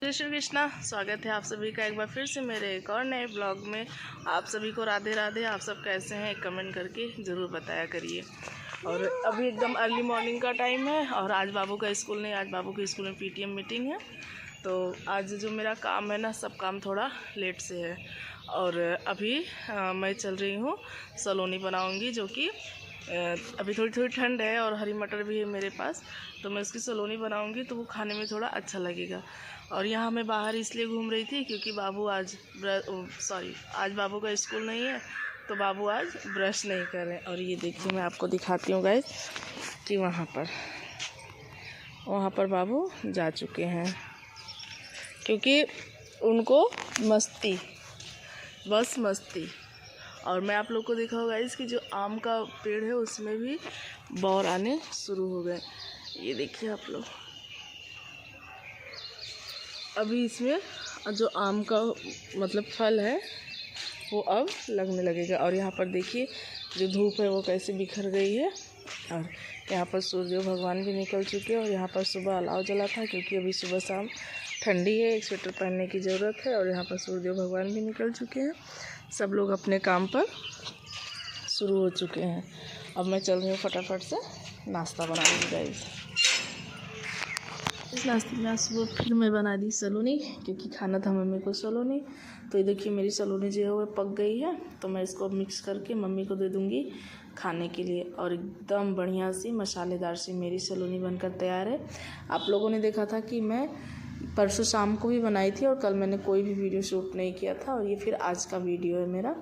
जय श्री कृष्णा। स्वागत है आप सभी का एक बार फिर से मेरे एक और नए ब्लॉग में। आप सभी को राधे राधे। आप सब कैसे हैं कमेंट करके ज़रूर बताया करिए। और अभी एकदम अर्ली मॉर्निंग का टाइम है और आज बाबू का स्कूल नहीं, आज बाबू के स्कूल में पीटीएम मीटिंग है। तो आज जो मेरा काम है ना, सब काम थोड़ा लेट से है। और अभी मैं चल रही हूँ सलोनी बनाऊँगी, जो कि अभी थोड़ी थोड़ी ठंड है और हरी मटर भी है मेरे पास, तो मैं उसकी सलोनी बनाऊँगी तो वो खाने में थोड़ा अच्छा लगेगा। और यहाँ मैं बाहर इसलिए घूम रही थी क्योंकि बाबू आज आज बाबू का स्कूल नहीं है, तो बाबू आज ब्रश नहीं कर रहे। और ये देखिए मैं आपको दिखाती हूँ गाइस कि वहाँ पर बाबू जा चुके हैं, क्योंकि उनको मस्ती, बस मस्ती। और मैं आप लोग को देखा होगा इसकी जो आम का पेड़ है उसमें भी बौर आने शुरू हो गए। ये देखिए आप लोग, अभी इसमें जो आम का मतलब फल है वो अब लगने लगेगा। और यहाँ पर देखिए जो धूप है वो कैसे बिखर गई है। और यहाँ पर सूर्य भगवान भी निकल चुके हैं। और यहाँ पर सुबह अलाव जला था क्योंकि अभी सुबह शाम ठंडी है, एक स्वेटर पहनने की ज़रूरत है। और यहाँ पर सूर्य भगवान भी निकल चुके हैं, सब लोग अपने काम पर शुरू हो चुके हैं। अब मैं चल रही हूँ फटाफट से नाश्ता बनाऊँगी गाइस। इस नाश्ते में आज सुबह फिर मैं बना दी सलोनी, क्योंकि खाना था मम्मी को सलोनी। तो ये देखिए मेरी सलोनी जो है वो पक गई है, तो मैं इसको मिक्स करके मम्मी को दे दूँगी खाने के लिए। और एकदम बढ़िया सी मसालेदार सी मेरी सलोनी बनकर तैयार है। आप लोगों ने देखा था कि मैं परसों शाम को भी बनाई थी और कल मैंने कोई भी वीडियो शूट नहीं किया था, और ये फिर आज का वीडियो है मेरा।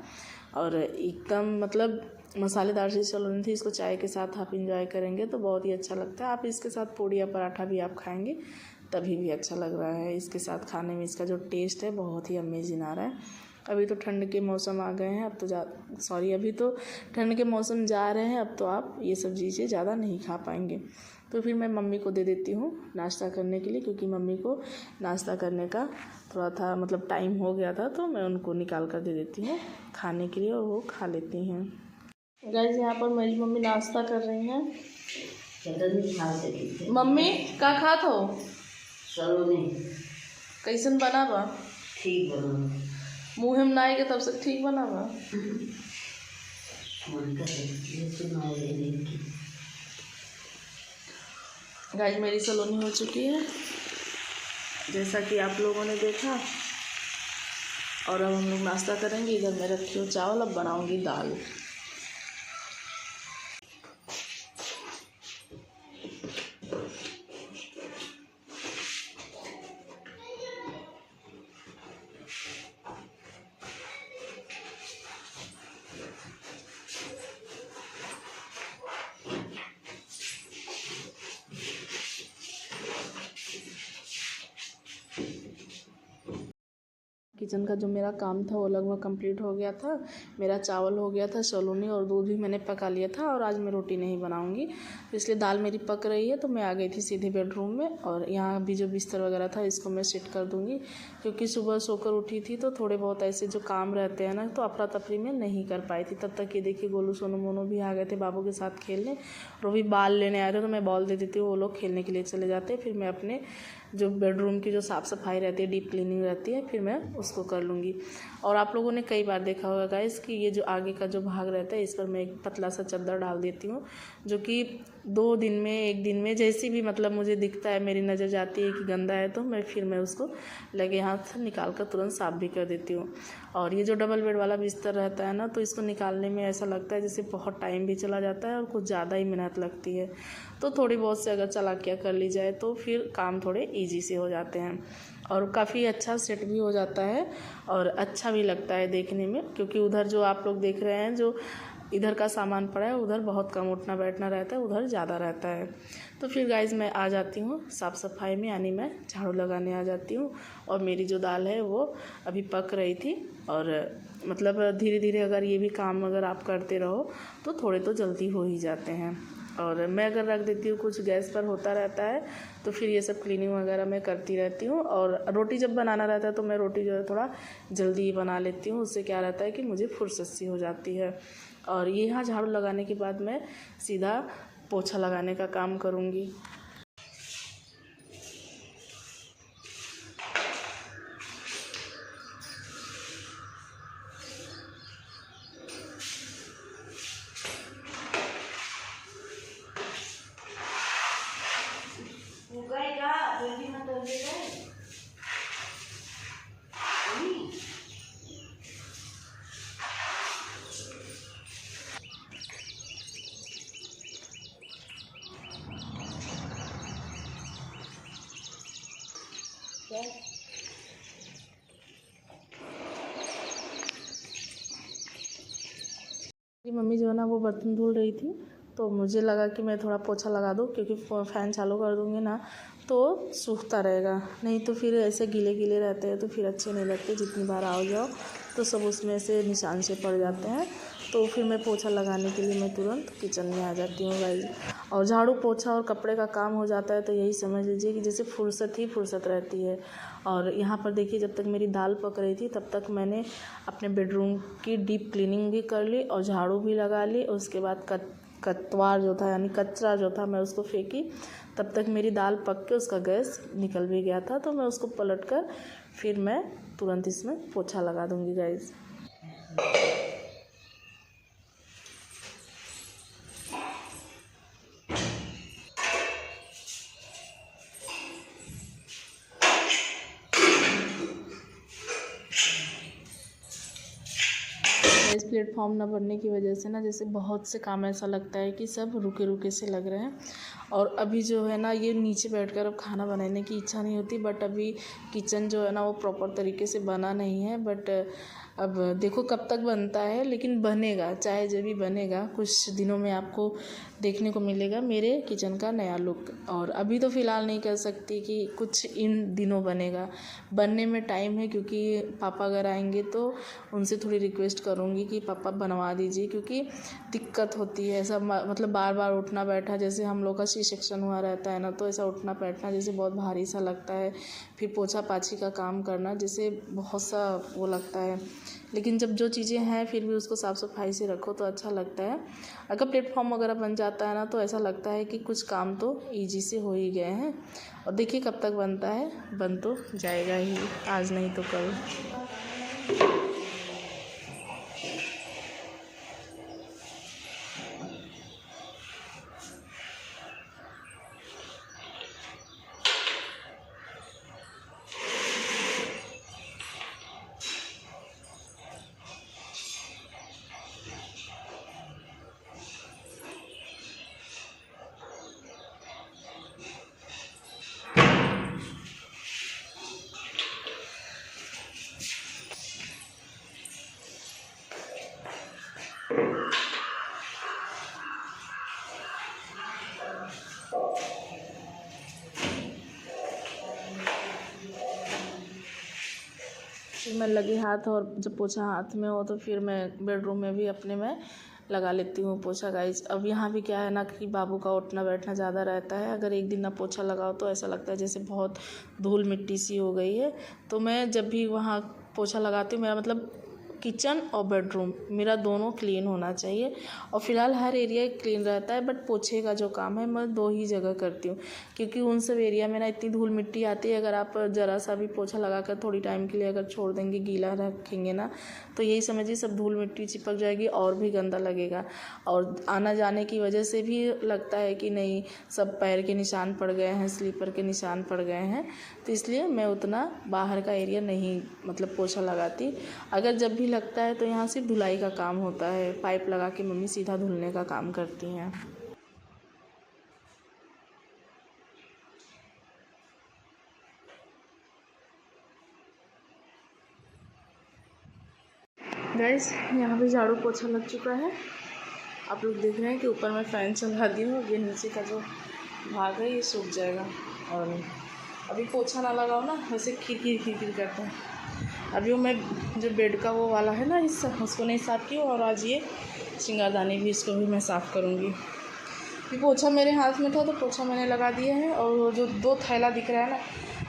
और एकदम मतलब मसालेदार सी सलोनी थी। इसको चाय के साथ आप इंजॉय करेंगे तो बहुत ही अच्छा लगता है। आप इसके साथ पूड़ी या पराठा भी आप खाएंगे तभी भी अच्छा लग रहा है। इसके साथ खाने में इसका जो टेस्ट है बहुत ही अमेजिंग आ रहा है। अभी तो ठंड के मौसम आ गए हैं, अब तो अभी तो ठंड के मौसम जा रहे हैं, अब तो आप ये सब चीज़ें ज़्यादा नहीं खा पाएंगे। तो फिर मैं मम्मी को दे देती हूँ नाश्ता करने के लिए, क्योंकि मम्मी को नाश्ता करने का थोड़ा था मतलब टाइम हो गया था, तो मैं उनको निकाल कर दे देती हूँ खाने के लिए और वो खा लेती हैं। गाइस यहाँ पर मेरी मम्मी नाश्ता कर रही हैं। मम्मी का खात हो सलोनी कैसन बना बा? ठीक बना। मुँह में ना आएगा तब से ठीक बना बा। गाइस मेरी सलोनी हो चुकी है जैसा कि आप लोगों ने देखा। और अब हम लोग नाश्ता करेंगे। इधर मैं रखी हूँ चावल, अब बनाऊंगी दाल। किचन का जो मेरा काम था वो लगभग कंप्लीट हो गया था। मेरा चावल हो गया था, सलोनी और दूध भी मैंने पका लिया था। और आज मैं रोटी नहीं बनाऊंगी, तो इसलिए दाल मेरी पक रही है। तो मैं आ गई थी सीधे बेडरूम में, और यहाँ भी जो बिस्तर वगैरह था इसको मैं सेट कर दूँगी, क्योंकि सुबह सोकर उठी थी तो थोड़े बहुत ऐसे जो काम रहते हैं ना, तो अफरा तफरी में नहीं कर पाई थी। तब तक ये देखिए गोलू सोनू मोनू भी आ गए थे बाबू के साथ खेलने, और वो भी बाल लेने आए थे। तो मैं बॉल दे देती हूँ, वो लोग खेलने के लिए चले जाते हैं। फिर मैं अपने जो बेडरूम की जो साफ़ सफाई रहती है, डीप क्लीनिंग रहती है, फिर मैं उसको कर लूँगी। और आप लोगों ने कई बार देखा होगा गाइस कि ये जो आगे का जो भाग रहता है इस पर मैं एक पतला सा चादर डाल देती हूँ, जो कि 2 दिन में 1 दिन में जैसी भी मतलब मुझे दिखता है, मेरी नज़र जाती है कि गंदा है, तो मैं उसको लगे हाथ निकाल कर तुरंत साफ़ भी कर देती हूँ। और ये जो डबल बेड वाला बिस्तर रहता है ना, तो इसको निकालने में ऐसा लगता है जैसे बहुत टाइम भी चला जाता है और कुछ ज़्यादा ही मेहनत लगती है। तो थोड़ी बहुत से अगर चालाकियाँ कर ली जाए तो फिर काम थोड़े ईजी से हो जाते हैं, और काफ़ी अच्छा सेट भी हो जाता है और अच्छा भी लगता है देखने में। क्योंकि उधर जो आप लोग देख रहे हैं, जो इधर का सामान पड़ा है, उधर बहुत कम उठना बैठना रहता है, उधर ज़्यादा रहता है। तो फिर गाइस मैं आ जाती हूँ साफ़ सफाई में, यानी मैं झाड़ू लगाने आ जाती हूँ। और मेरी जो दाल है वो अभी पक रही थी। और मतलब धीरे धीरे अगर ये भी काम अगर आप करते रहो तो थोड़े तो जल्दी हो ही जाते हैं। और मैं अगर रख देती हूँ कुछ गैस पर होता रहता है, तो फिर ये सब क्लीनिंग वगैरह मैं करती रहती हूँ। और रोटी जब बनाना रहता है तो मैं रोटी जो है थोड़ा जल्दी ही बना लेती हूँ। उससे क्या रहता है कि मुझे फुर्सत सी हो जाती है। और ये यहाँ झाड़ू लगाने के बाद मैं सीधा पोछा लगाने का काम करूँगी। मम्मी जो है ना वो बर्तन धुल रही थी, तो मुझे लगा कि मैं थोड़ा पोछा लगा दूँ, क्योंकि फ़ैन चालू कर दूँगी ना तो सूखता रहेगा, नहीं तो फिर ऐसे गीले गीले रहते हैं तो फिर अच्छे नहीं लगते। जितनी बार आओ जाओ तो सब उसमें से निशान से पड़ जाते हैं। तो फिर मैं पोछा लगाने के लिए मैं तुरंत किचन में आ जाती हूँ गाइस। और झाड़ू पोछा और कपड़े का काम हो जाता है तो यही समझ लीजिए कि जैसे फुर्सत ही फुर्सत रहती है। और यहाँ पर देखिए, जब तक मेरी दाल पक रही थी तब तक मैंने अपने बेडरूम की डीप क्लीनिंग भी कर ली और झाड़ू भी लगा ली। उसके बाद कतवार जो था यानी कचरा जो था मैं उसको फेंकी। तब तक मेरी दाल पक के उसका गैस निकल भी गया था, तो मैं उसको पलट कर फिर मैं तुरंत इसमें पोछा लगा दूँगी गाइस। इस प्लेटफॉर्म ना बनने की वजह से ना जैसे बहुत से काम ऐसा लगता है कि सब रुके रुके से लग रहे हैं। और अभी जो है ना ये नीचे बैठकर अब खाना बनाने की इच्छा नहीं होती, बट अभी किचन जो है ना वो प्रॉपर तरीके से बना नहीं है। बट अब देखो कब तक बनता है, लेकिन बनेगा, चाहे जब भी बनेगा कुछ दिनों में आपको देखने को मिलेगा मेरे किचन का नया लुक। और अभी तो फ़िलहाल नहीं कह सकती कि कुछ इन दिनों बनेगा, बनने में टाइम है, क्योंकि पापा अगर आएंगे तो उनसे थोड़ी रिक्वेस्ट करूँगी कि पापा बनवा दीजिए, क्योंकि दिक्कत होती है ऐसा मतलब बार बार उठना बैठा, जैसे हम लोग का सी सेक्शन हुआ रहता है ना, तो ऐसा उठना बैठना जैसे बहुत भारी सा लगता है। फिर पोछा पाछी का काम करना जैसे बहुत सा वो लगता है, लेकिन जब जो चीज़ें हैं फिर भी उसको साफ़ सफाई से रखो तो अच्छा लगता है। अगर प्लेटफॉर्म वगैरह बन जाता है ना तो ऐसा लगता है कि कुछ काम तो ईजी से हो ही गए हैं। और देखिए कब तक बनता है, बन तो जाएगा ही, आज नहीं तो कल। फिर मैं लगे हाथ, और जब पोछा हाथ में हो तो फिर मैं बेडरूम में भी अपने में लगा लेती हूँ पोछा गाइस। अब यहाँ भी क्या है ना कि बाबू का उठना बैठना ज़्यादा रहता है, अगर एक दिन ना पोछा लगाओ तो ऐसा लगता है जैसे बहुत धूल मिट्टी सी हो गई है। तो मैं जब भी वहाँ पोछा लगाती हूँ, मेरा मतलब किचन और बेडरूम मेरा दोनों क्लीन होना चाहिए। और फ़िलहाल हर एरिया क्लीन रहता है, बट पोछे का जो काम है मैं 2 ही जगह करती हूँ, क्योंकि उन सब एरिया में ना इतनी धूल मिट्टी आती है। अगर आप ज़रा सा भी पोछा लगाकर थोड़ी टाइम के लिए अगर छोड़ देंगे, गीला रखेंगे ना, तो यही समझिए सब धूल मिट्टी चिपक जाएगी और भी गंदा लगेगा। और आना जाने की वजह से भी लगता है कि नहीं, सब पैर के निशान पड़ गए हैं, स्लीपर के निशान पड़ गए हैं। तो इसलिए मैं उतना बाहर का एरिया नहीं मतलब पोछा लगाती। अगर जब भी लगता है तो यहाँ सिर्फ धुलाई का काम होता है, पाइप लगा के मम्मी सीधा धुलने का काम करती हैं। गाइस यहाँ भी झाड़ू पोछा लग चुका है। आप लोग देख रहे हैं कि ऊपर मैं फ़ैन चला दी हूँ, ये नीचे का जो भाग है ये सूख जाएगा। और अभी पोछा ना लगाओ ना वैसे खिर करता है। अभी मैं जो बेड का वो वाला है ना हिस्सा, उसको नहीं साफ़ की, और आज ये सिंगारदानी भी, इसको भी मैं साफ़ करूँगी। ये पोछा मेरे हाथ में था तो पोछा मैंने लगा दिया है। और वो जो 2 थैला दिख रहा है ना,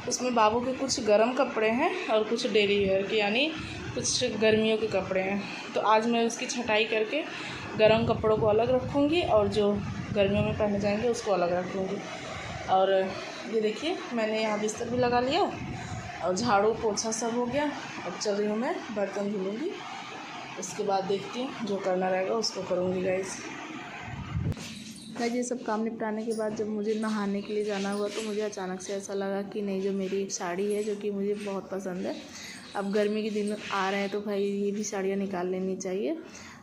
उसमें बाबू के कुछ गर्म कपड़े हैं और कुछ डेली वेयर के यानी कुछ गर्मियों के कपड़े हैं। तो आज मैं उसकी छटाई करके गर्म कपड़ों को अलग रखूँगी और जो गर्मियों में पहने जाएंगे उसको अलग रखूँगी। और ये देखिए मैंने यहाँ बिस्तर भी लगा लिया और झाड़ू पोछा सब हो गया। अब चल रही हूँ मैं बर्तन धुलूँगी, उसके बाद देखती हूँ जो करना रहेगा उसको करूँगी गाइस। ये सब काम निपटाने के बाद जब मुझे नहाने के लिए जाना हुआ तो मुझे अचानक से ऐसा लगा कि नहीं, जो मेरी एक साड़ी है जो कि मुझे बहुत पसंद है, अब गर्मी के दिन आ रहे हैं तो भाई ये भी साड़ियाँ निकाल लेनी चाहिए।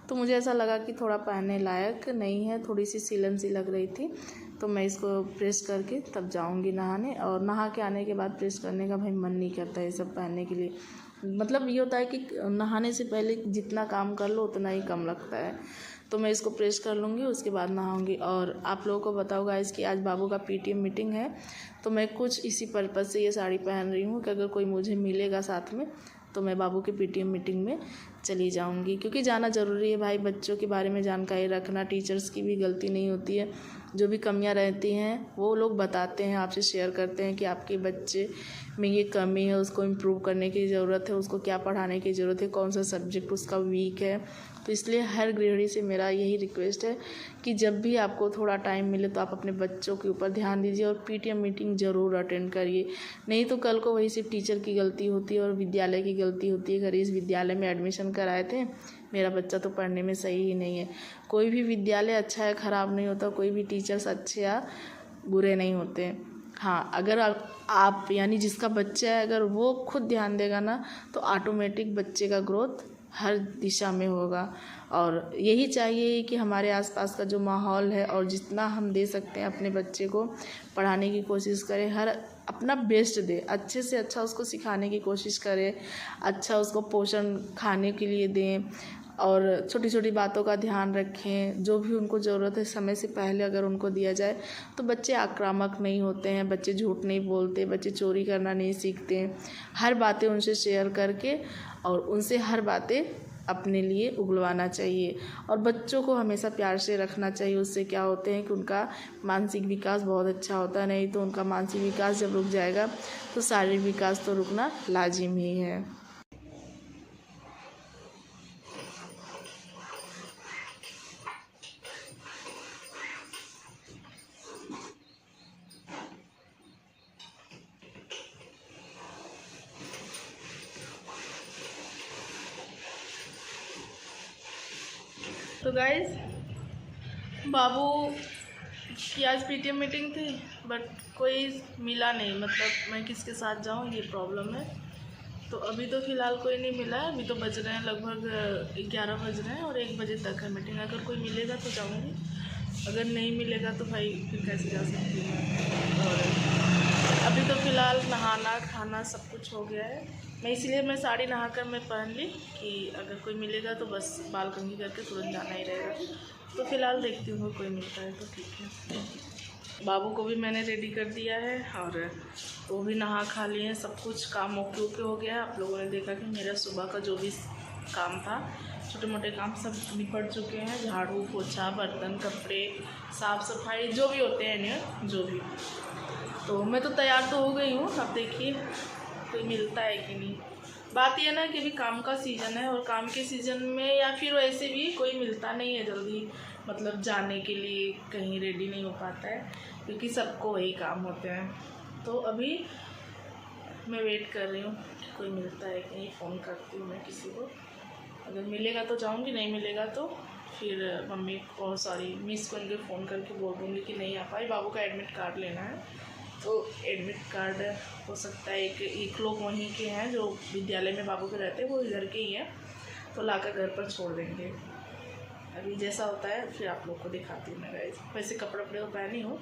तो मुझे ऐसा लगा कि थोड़ा पहनने लायक नहीं है, थोड़ी सी सिलन सी लग रही थी, तो मैं इसको प्रेस करके तब जाऊंगी नहाने। और नहा के आने के बाद प्रेस करने का भाई मन नहीं करता है सब पहनने के लिए। मतलब ये होता है कि नहाने से पहले जितना काम कर लो उतना ही कम लगता है। तो मैं इसको प्रेस कर लूँगी, उसके बाद नहाऊंगी। और आप लोगों को बताओ गाइस कि आज बाबू का पीटीएम मीटिंग है, तो मैं कुछ इसी पर्पज़ से ये साड़ी पहन रही हूँ कि अगर कोई मुझे मिलेगा साथ में तो मैं बाबू के पीटीएम मीटिंग में चली जाऊंगी, क्योंकि जाना ज़रूरी है भाई। बच्चों के बारे में जानकारी रखना, टीचर्स की भी गलती नहीं होती है। जो भी कमियां रहती हैं वो लोग बताते हैं, आपसे शेयर करते हैं कि आपके बच्चे में ये कमी है, उसको इम्प्रूव करने की ज़रूरत है, उसको क्या पढ़ाने की ज़रूरत है, कौन सा सब्जेक्ट उसका वीक है। तो इसलिए हर गृहिणी से मेरा यही रिक्वेस्ट है कि जब भी आपको थोड़ा टाइम मिले तो आप अपने बच्चों के ऊपर ध्यान दीजिए और पीटीएम मीटिंग ज़रूर अटेंड करिए। नहीं तो कल को वही सिर्फ टीचर की गलती होती है और विद्यालय की गलती होती है। अगर इस विद्यालय में एडमिशन कराए थे, मेरा बच्चा तो पढ़ने में सही ही नहीं है। कोई भी विद्यालय अच्छा या ख़राब नहीं होता, कोई भी टीचर्स अच्छे या बुरे नहीं होते। हाँ, अगर आप यानी जिसका बच्चा है अगर वो खुद ध्यान देगा ना तो ऑटोमेटिक बच्चे का ग्रोथ हर दिशा में होगा। और यही चाहिए कि हमारे आसपास का जो माहौल है और जितना हम दे सकते हैं अपने बच्चे को पढ़ाने की कोशिश करें, हर अपना बेस्ट दे, अच्छे से अच्छा उसको सिखाने की कोशिश करें, अच्छा उसको पोषण खाने के लिए दें और छोटी छोटी बातों का ध्यान रखें। जो भी उनको ज़रूरत है समय से पहले अगर उनको दिया जाए तो बच्चे आक्रामक नहीं होते हैं, बच्चे झूठ नहीं बोलते, बच्चे चोरी करना नहीं सीखते। हर बातें उनसे शेयर करके और उनसे हर बातें अपने लिए उगलवाना चाहिए और बच्चों को हमेशा प्यार से रखना चाहिए। उससे क्या होते हैं कि उनका मानसिक विकास बहुत अच्छा होता है। नहीं तो उनका मानसिक विकास जब रुक जाएगा तो शारीरिक विकास तो रुकना लाजिम ही है। तो गाइस, बाबू की आज पीटीएम मीटिंग थी बट कोई मिला नहीं, मतलब मैं किसके साथ जाऊं ये प्रॉब्लम है। तो अभी तो फ़िलहाल कोई नहीं मिला है। अभी तो बज रहे हैं लगभग 11 बज रहे हैं और 1 बजे तक है मीटिंग। अगर कोई मिलेगा तो जाऊंगी, अगर नहीं मिलेगा तो भाई फिर कैसे जा सकती हूँ। और अभी तो फ़िलहाल नहाना खाना सब कुछ हो गया है। मैं इसीलिए मैं साड़ी नहाकर मैं पहन ली कि अगर कोई मिलेगा तो बस बाल कंघी करके तुरंत जाना ही रहेगा। तो फ़िलहाल देखती हूँ कोई मिलता है तो ठीक है। बाबू को भी मैंने रेडी कर दिया है और वो भी नहा खा लिए हैं, सब कुछ काम ओके हो गया है। आप लोगों ने देखा कि मेरा सुबह का जो भी काम था, छोटे मोटे काम सब निपट चुके हैं। झाड़ू पोछा बर्तन कपड़े साफ़ सफाई जो भी होते हैं जो भी। तो मैं तो तैयार तो हो गई हूँ। अब देखिए कोई मिलता है कि नहीं। बात यह ना कि अभी काम का सीज़न है और काम के सीज़न में या फिर वैसे भी कोई मिलता नहीं है जल्दी, मतलब जाने के लिए कहीं रेडी नहीं हो पाता है क्योंकि सबको वही काम होते हैं। तो अभी मैं वेट कर रही हूँ कि कोई मिलता है कहीं, फ़ोन करती हूँ मैं किसी को। अगर मिलेगा तो जाऊँगी, नहीं मिलेगा तो फिर मम्मी को मिस को इनके फ़ोन करके बोल दूँगी कि नहीं आ पाई। बाबू का एडमिट कार्ड लेना है तो एडमिट कार्ड हो सकता है एक लोग वहीं के हैं जो विद्यालय में बाबू के रहते हैं, वो इधर के ही हैं, तो लाकर घर पर छोड़ देंगे। अभी जैसा होता है फिर आप लोग को दिखाती हूँ मैं गाइस। वैसे कपड़े वपड़े तो पहनी हूँ,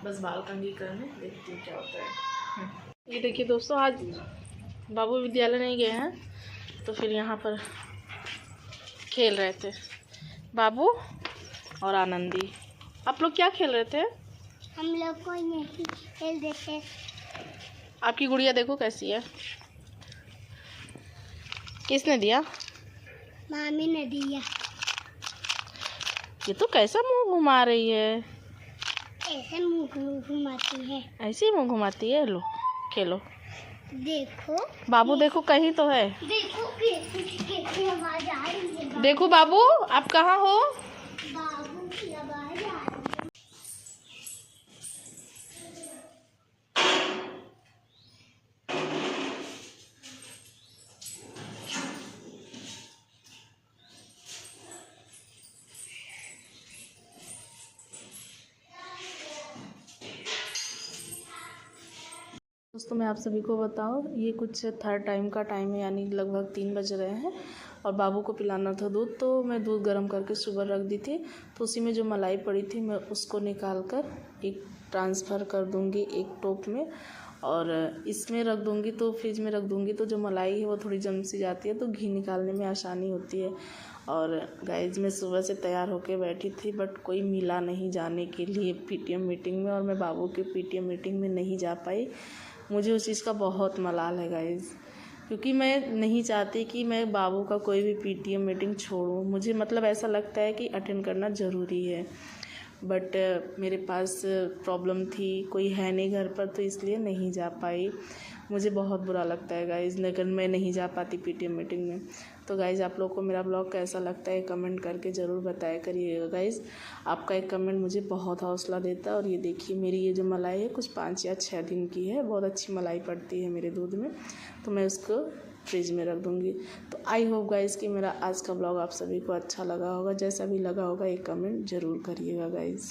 बस बाल कंघी करने, देखती हूँ क्या होता है। ये देखिए दोस्तों, आज बाबू विद्यालय नहीं गए हैं तो फिर यहाँ पर खेल रहे थे बाबू और आनंदी। आप लोग क्या खेल रहे थे? हम लोग को यही खेल देते। आपकी गुड़िया देखो कैसी है। किसने दिया? मामी ने दिया। ये तो कैसा मुंह घुमा रही है? ऐसे मुंह घुमाती है। ऐसे ही मुंह घुमाती है। लो खेलो। देखो बाबू देखो कहीं तो है। देखो कैसे आवाज आ रही है। देखो बाबू आप कहाँ हो? बाबू की आवाज आ रही है। दोस्तों मैं आप सभी को बताऊं, ये कुछ थर्ड टाइम का टाइम है, यानी लगभग 3 बज रहे हैं और बाबू को पिलाना था दूध। तो मैं दूध गर्म करके सुबह रख दी थी, तो उसी में जो मलाई पड़ी थी मैं उसको निकाल कर एक ट्रांसफ़र कर दूंगी एक टोप में और इसमें रख दूँगी तो फ्रिज में रख दूँगी तो जो मलाई है वो थोड़ी जम सी जाती है, तो घी निकालने में आसानी होती है। और गाइज मैं सुबह से तैयार होके बैठी थी, बट कोई मिला नहीं जाने के लिए पीटीएम मीटिंग में, और मैं बाबू के पीटीएम मीटिंग में नहीं जा पाई। मुझे उस चीज़ का बहुत मलाल है गाइज, क्योंकि मैं नहीं चाहती कि मैं बाबू का कोई भी पीटीएम मीटिंग छोड़ूं। मुझे मतलब ऐसा लगता है कि अटेंड करना ज़रूरी है, बट मेरे पास प्रॉब्लम थी, कोई है नहीं घर पर, तो इसलिए नहीं जा पाई। मुझे बहुत बुरा लगता है गाइज़ अगर मैं नहीं जा पाती पीटीएम मीटिंग में। तो गाइज़ आप लोग को मेरा ब्लॉग कैसा लगता है कमेंट करके ज़रूर बताया करिएगा गाइज़। आपका एक कमेंट मुझे बहुत हौसला देता है। और ये देखिए मेरी ये जो मलाई है कुछ 5 या 6 दिन की है, बहुत अच्छी मलाई पड़ती है मेरे दूध में, तो मैं उसको फ्रिज में रख दूँगी। तो आई होप गाइज़ कि मेरा आज का ब्लॉग आप सभी को अच्छा लगा होगा। जैसा भी लगा होगा एक कमेंट ज़रूर करिएगा गाइज़।